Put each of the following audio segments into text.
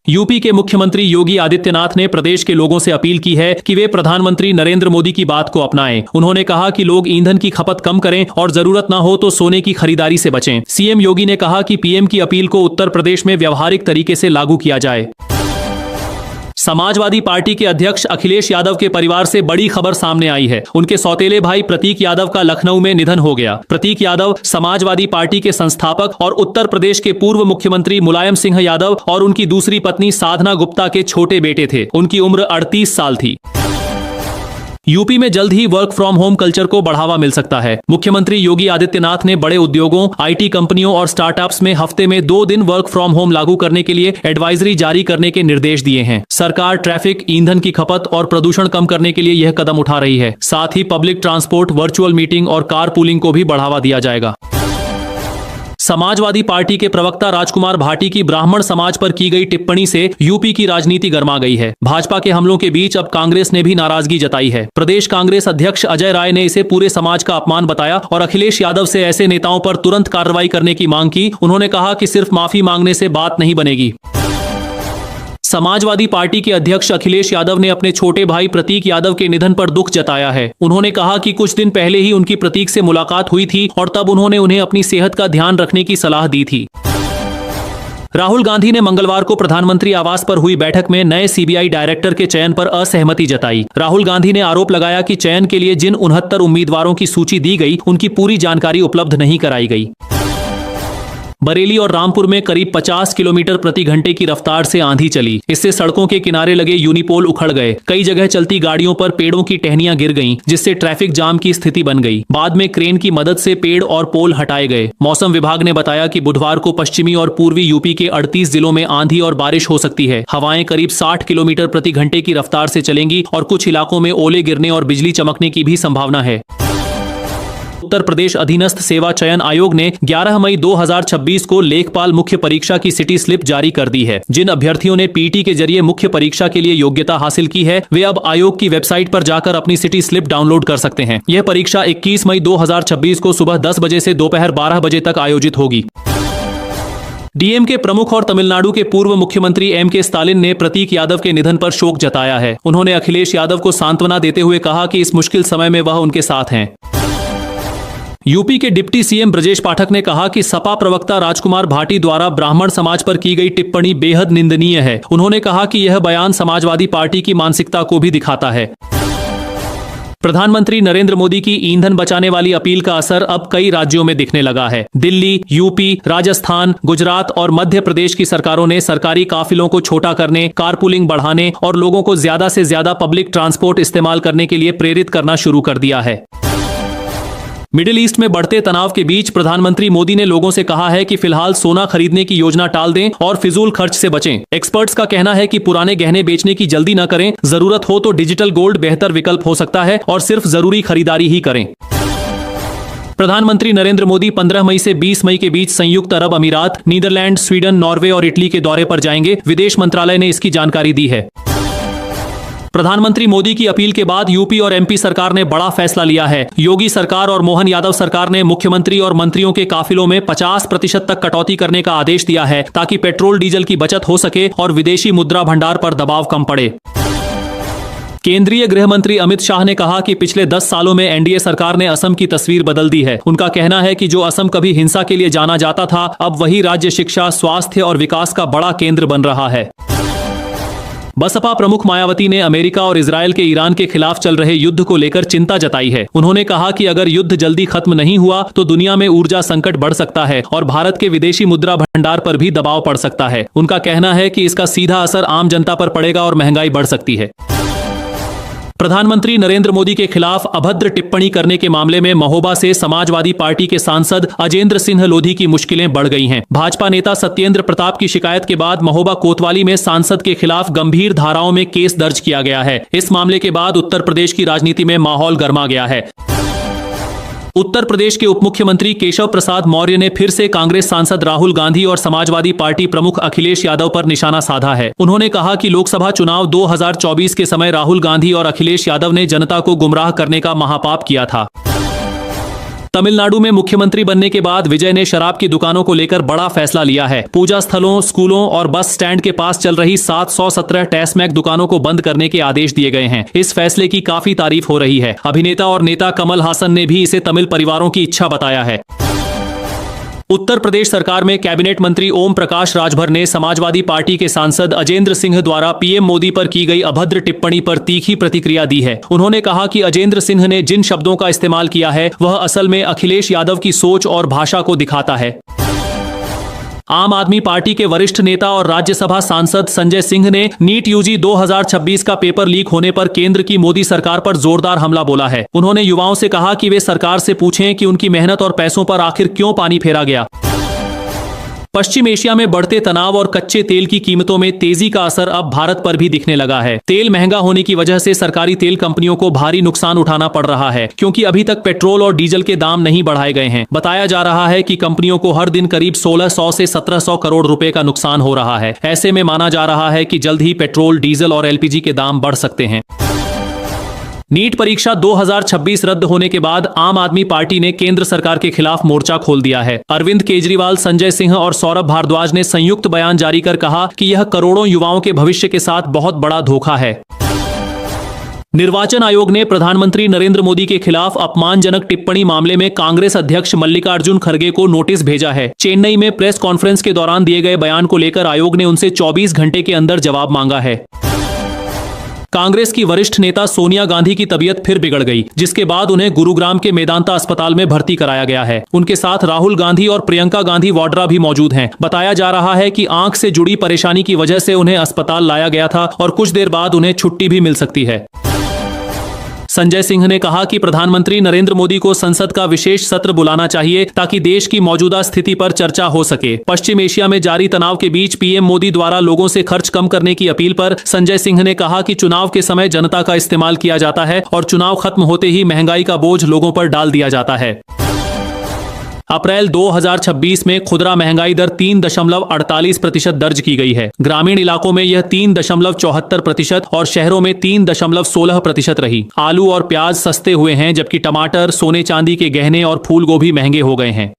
UP के मुख्यमंत्री योगी आदित्यनाथ ने प्रदेश के लोगों से अपील की है कि वे प्रधानमंत्री नरेंद्र मोदी की बात को अपनाएं। उन्होंने कहा कि लोग ईंधन की खपत कम करें और जरूरत न हो तो सोने की खरीदारी से बचें। सीएम योगी ने कहा कि पीएम की अपील को उत्तर प्रदेश में व्यावहारिक तरीके से लागू किया जाए। समाजवादी पार्टी के अध्यक्ष अखिलेश यादव के परिवार से बड़ी खबर सामने आई है। उनके सौतेले भाई प्रतीक यादव का लखनऊ में निधन हो गया। प्रतीक यादव समाजवादी पार्टी के संस्थापक और उत्तर प्रदेश के पूर्व मुख्यमंत्री मुलायम सिंह यादव और उनकी दूसरी पत्नी साधना गुप्ता के छोटे बेटे थे। उनकी उम्र 38 साल थी। यूपी में जल्द ही वर्क फ्रॉम होम कल्चर को बढ़ावा मिल सकता है। मुख्यमंत्री योगी आदित्यनाथ ने बड़े उद्योगों, आईटी कंपनियों और स्टार्टअप्स में हफ्ते में 2 दिन वर्क फ्रॉम होम लागू करने के लिए एडवाइजरी जारी करने के निर्देश दिए हैं। सरकार ट्रैफिक, ईंधन की खपत और प्रदूषण कम करने के लिए यह कदम उठा रही है। साथ ही पब्लिक ट्रांसपोर्ट, वर्चुअल मीटिंग और कार पूलिंग को भी बढ़ावा दिया जाएगा। समाजवादी पार्टी के प्रवक्ता राजकुमार भाटी की ब्राह्मण समाज पर की गई टिप्पणी से यूपी की राजनीति गर्मा गई है। भाजपा के हमलों के बीच अब कांग्रेस ने भी नाराजगी जताई है। प्रदेश कांग्रेस अध्यक्ष अजय राय ने इसे पूरे समाज का अपमान बताया और अखिलेश यादव से ऐसे नेताओं पर तुरंत कार्रवाई करने की मांग की। उन्होंने कहा कि सिर्फ माफी मांगने से बात नहीं बनेगी। समाजवादी पार्टी के अध्यक्ष अखिलेश यादव ने अपने छोटे भाई प्रतीक यादव के निधन पर दुख जताया है। उन्होंने कहा कि कुछ दिन पहले ही उनकी प्रतीक से मुलाकात हुई थी और तब उन्होंने उन्हें अपनी सेहत का ध्यान रखने की सलाह दी थी। राहुल गांधी ने मंगलवार को प्रधानमंत्री आवास पर हुई बैठक में नए सीबीआई डायरेक्टर के चयन पर असहमति जताई। राहुल गांधी ने आरोप लगाया कि चयन के लिए जिन 69 उम्मीदवारों की सूची दी गई, उनकी पूरी जानकारी उपलब्ध नहीं कराई गई। बरेली और रामपुर में करीब 50 किलोमीटर प्रति घंटे की रफ्तार से आंधी चली। इससे सड़कों के किनारे लगे यूनिपोल उखड़ गए। कई जगह चलती गाड़ियों पर पेड़ों की टहनियां गिर गईं, जिससे ट्रैफिक जाम की स्थिति बन गई। बाद में क्रेन की मदद से पेड़ और पोल हटाए गए। मौसम विभाग ने बताया कि बुधवार को पश्चिमी और पूर्वी यूपी के 38 जिलों में आंधी और बारिश हो सकती है। हवाएं करीब 60 किलोमीटर प्रति घंटे की रफ्तार से चलेंगी और कुछ इलाकों में ओले गिरने और बिजली चमकने की भी संभावना है। उत्तर प्रदेश अधीनस्थ सेवा चयन आयोग ने 11 मई 2026 को लेखपाल मुख्य परीक्षा की सिटी स्लिप जारी कर दी है। जिन अभ्यर्थियों ने पीटी के जरिए मुख्य परीक्षा के लिए योग्यता हासिल की है, वे अब आयोग की वेबसाइट पर जाकर अपनी सिटी स्लिप डाउनलोड कर सकते हैं। यह परीक्षा 21 मई 2026 को सुबह 10 बजे से दोपहर 12 बजे तक आयोजित होगी। डीएमके प्रमुख और तमिलनाडु के पूर्व मुख्यमंत्री एमके स्टालिन ने प्रतीक यादव के निधन पर शोक जताया है। उन्होंने अखिलेश यादव को सांत्वना देते हुए कहा कि इस मुश्किल समय में वह उनके साथ हैं। यूपी के डिप्टी सीएम ब्रजेश पाठक ने कहा कि सपा प्रवक्ता राजकुमार भाटी द्वारा ब्राह्मण समाज पर की गई टिप्पणी बेहद निंदनीय है। उन्होंने कहा कि यह बयान समाजवादी पार्टी की मानसिकता को भी दिखाता है। प्रधानमंत्री नरेंद्र मोदी की ईंधन बचाने वाली अपील का असर अब कई राज्यों में दिखने लगा है। दिल्ली, यूपी, राजस्थान, गुजरात और मध्य प्रदेश की सरकारों ने सरकारी काफिलों को छोटा करने, कारपूलिंग बढ़ाने और लोगों को ज्यादा से ज्यादा पब्लिक ट्रांसपोर्ट इस्तेमाल करने के लिए प्रेरित करना शुरू कर दिया है। मिडिल ईस्ट में बढ़ते तनाव के बीच प्रधानमंत्री मोदी ने लोगों से कहा है कि फिलहाल सोना खरीदने की योजना टाल दें और फिजूल खर्च से बचें। एक्सपर्ट्स का कहना है कि पुराने गहने बेचने की जल्दी न करें। जरूरत हो तो डिजिटल गोल्ड बेहतर विकल्प हो सकता है और सिर्फ जरूरी खरीदारी ही करें। प्रधानमंत्री नरेंद्र मोदी 15 मई से 20 मई के बीच संयुक्त अरब अमीरात, नीदरलैंड, स्वीडन, नॉर्वे और इटली के दौरे पर जाएंगे। विदेश मंत्रालय ने इसकी जानकारी दी है। प्रधानमंत्री मोदी की अपील के बाद यूपी और एमपी सरकार ने बड़ा फैसला लिया है। योगी सरकार और मोहन यादव सरकार ने मुख्यमंत्री और मंत्रियों के काफिलों में 50% तक कटौती करने का आदेश दिया है, ताकि पेट्रोल डीजल की बचत हो सके और विदेशी मुद्रा भंडार पर दबाव कम पड़े। केंद्रीय गृह मंत्री अमित शाह ने कहा कि पिछले 10 सालों में एनडीए सरकार ने असम की तस्वीर बदल दी है। उनका कहना है कि जो असम कभी हिंसा के लिए जाना जाता था, अब वही राज्य शिक्षा, स्वास्थ्य और विकास का बड़ा केंद्र बन रहा है। बसपा प्रमुख मायावती ने अमेरिका और इजरायल के ईरान के खिलाफ चल रहे युद्ध को लेकर चिंता जताई है। उन्होंने कहा कि अगर युद्ध जल्दी खत्म नहीं हुआ तो दुनिया में ऊर्जा संकट बढ़ सकता है और भारत के विदेशी मुद्रा भंडार पर भी दबाव पड़ सकता है। उनका कहना है कि इसका सीधा असर आम जनता पर पड़ेगा और महंगाई बढ़ सकती है। प्रधानमंत्री नरेंद्र मोदी के खिलाफ अभद्र टिप्पणी करने के मामले में महोबा से समाजवादी पार्टी के सांसद अजेंद्र सिंह लोधी की मुश्किलें बढ़ गई हैं। भाजपा नेता सत्येंद्र प्रताप की शिकायत के बाद महोबा कोतवाली में सांसद के खिलाफ गंभीर धाराओं में केस दर्ज किया गया है। इस मामले के बाद उत्तर प्रदेश की राजनीति में माहौल गर्मा गया है। उत्तर प्रदेश के उप मुख्यमंत्री केशव प्रसाद मौर्य ने फिर से कांग्रेस सांसद राहुल गांधी और समाजवादी पार्टी प्रमुख अखिलेश यादव पर निशाना साधा है। उन्होंने कहा कि लोकसभा चुनाव 2024 के समय राहुल गांधी और अखिलेश यादव ने जनता को गुमराह करने का महापाप किया था। तमिलनाडु में मुख्यमंत्री बनने के बाद विजय ने शराब की दुकानों को लेकर बड़ा फैसला लिया है। पूजा स्थलों, स्कूलों और बस स्टैंड के पास चल रही 717 टेस्मैक दुकानों को बंद करने के आदेश दिए गए हैं। इस फैसले की काफी तारीफ हो रही है। अभिनेता और नेता कमल हासन ने भी इसे तमिल परिवारों की इच्छा बताया है। उत्तर प्रदेश सरकार में कैबिनेट मंत्री ओम प्रकाश राजभर ने समाजवादी पार्टी के सांसद अजेंद्र सिंह द्वारा पीएम मोदी पर की गई अभद्र टिप्पणी पर तीखी प्रतिक्रिया दी है। उन्होंने कहा कि अजेंद्र सिंह ने जिन शब्दों का इस्तेमाल किया है वह असल में अखिलेश यादव की सोच और भाषा को दिखाता है। आम आदमी पार्टी के वरिष्ठ नेता और राज्यसभा सांसद संजय सिंह ने नीट यूजी 2026 का पेपर लीक होने पर केंद्र की मोदी सरकार पर जोरदार हमला बोला है। उन्होंने युवाओं से कहा कि वे सरकार से पूछें कि उनकी मेहनत और पैसों पर आखिर क्यों पानी फेरा गया। पश्चिम एशिया में बढ़ते तनाव और कच्चे तेल की कीमतों में तेजी का असर अब भारत पर भी दिखने लगा है। तेल महंगा होने की वजह से सरकारी तेल कंपनियों को भारी नुकसान उठाना पड़ रहा है, क्योंकि अभी तक पेट्रोल और डीजल के दाम नहीं बढ़ाए गए हैं। बताया जा रहा है कि कंपनियों को हर दिन करीब 1600 से 1700 करोड़ रुपए का नुकसान हो रहा है। ऐसे में माना जा रहा है कि जल्द ही पेट्रोल, डीजल और एलपीजी के दाम बढ़ सकते हैं। नीट परीक्षा 2026 रद्द होने के बाद आम आदमी पार्टी ने केंद्र सरकार के खिलाफ मोर्चा खोल दिया है। अरविंद केजरीवाल, संजय सिंह और सौरभ भारद्वाज ने संयुक्त बयान जारी कर कहा कि यह करोड़ों युवाओं के भविष्य के साथ बहुत बड़ा धोखा है। निर्वाचन आयोग ने प्रधानमंत्री नरेंद्र मोदी के खिलाफ अपमानजनक टिप्पणी मामले में कांग्रेस अध्यक्ष मल्लिकार्जुन खड़गे को नोटिस भेजा है। चेन्नई में प्रेस कॉन्फ्रेंस के दौरान दिए गए बयान को लेकर आयोग ने उनसे 24 घंटे के अंदर जवाब मांगा है। कांग्रेस की वरिष्ठ नेता सोनिया गांधी की तबीयत फिर बिगड़ गई, जिसके बाद उन्हें गुरुग्राम के मेदांता अस्पताल में भर्ती कराया गया है। उनके साथ राहुल गांधी और प्रियंका गांधी वाड्रा भी मौजूद हैं। बताया जा रहा है कि आंख से जुड़ी परेशानी की वजह से उन्हें अस्पताल लाया गया था और कुछ देर बाद उन्हें छुट्टी भी मिल सकती है। संजय सिंह ने कहा कि प्रधानमंत्री नरेंद्र मोदी को संसद का विशेष सत्र बुलाना चाहिए ताकि देश की मौजूदा स्थिति पर चर्चा हो सके। पश्चिम एशिया में जारी तनाव के बीच पीएम मोदी द्वारा लोगों से खर्च कम करने की अपील पर संजय सिंह ने कहा कि चुनाव के समय जनता का इस्तेमाल किया जाता है और चुनाव खत्म होते ही महंगाई का बोझ लोगों पर डाल दिया जाता है। अप्रैल 2026 में खुदरा महंगाई दर 3.48% दर्ज की गई है। ग्रामीण इलाकों में यह 3.74% और शहरों में 3.16% रही। आलू और प्याज सस्ते हुए हैं, जबकि टमाटर, सोने चांदी के गहने और फूल गोभी महंगे हो गए हैं।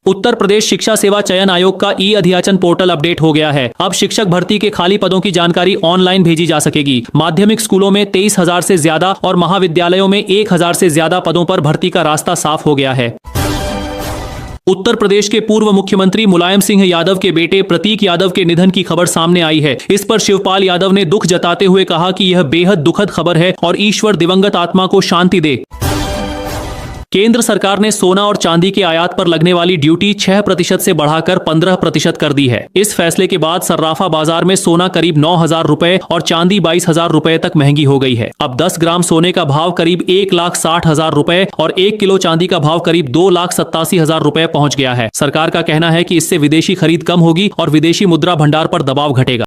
उत्तर प्रदेश शिक्षा सेवा चयन आयोग का ई अध्याचन पोर्टल अपडेट हो गया है। अब शिक्षक भर्ती के खाली पदों की जानकारी ऑनलाइन भेजी जा सकेगी। माध्यमिक स्कूलों में 23,000 से ज्यादा और महाविद्यालयों में 1,000 से ज्यादा पदों पर भर्ती का रास्ता साफ हो गया है। उत्तर प्रदेश के पूर्व मुख्यमंत्री मुलायम सिंह यादव के बेटे प्रतीक यादव के निधन की खबर सामने आई है। इस पर शिवपाल यादव ने दुख जताते हुए कहा कि यह बेहद दुखद खबर है और ईश्वर दिवंगत आत्मा को शांति दे। केंद्र सरकार ने सोना और चांदी के आयात पर लगने वाली ड्यूटी 6% से बढ़ाकर 15% कर दी है। इस फैसले के बाद सर्राफा बाजार में सोना करीब 9,000 रुपए और चांदी 22,000 रुपए तक महंगी हो गई है। अब 10 ग्राम सोने का भाव करीब 1,60,000 रुपए और 1 किलो चांदी का भाव करीब 2,87,000 रुपए पहुंच गया है। सरकार का कहना है कि इससे विदेशी खरीद कम होगी और विदेशी मुद्रा भंडार पर दबाव घटेगा।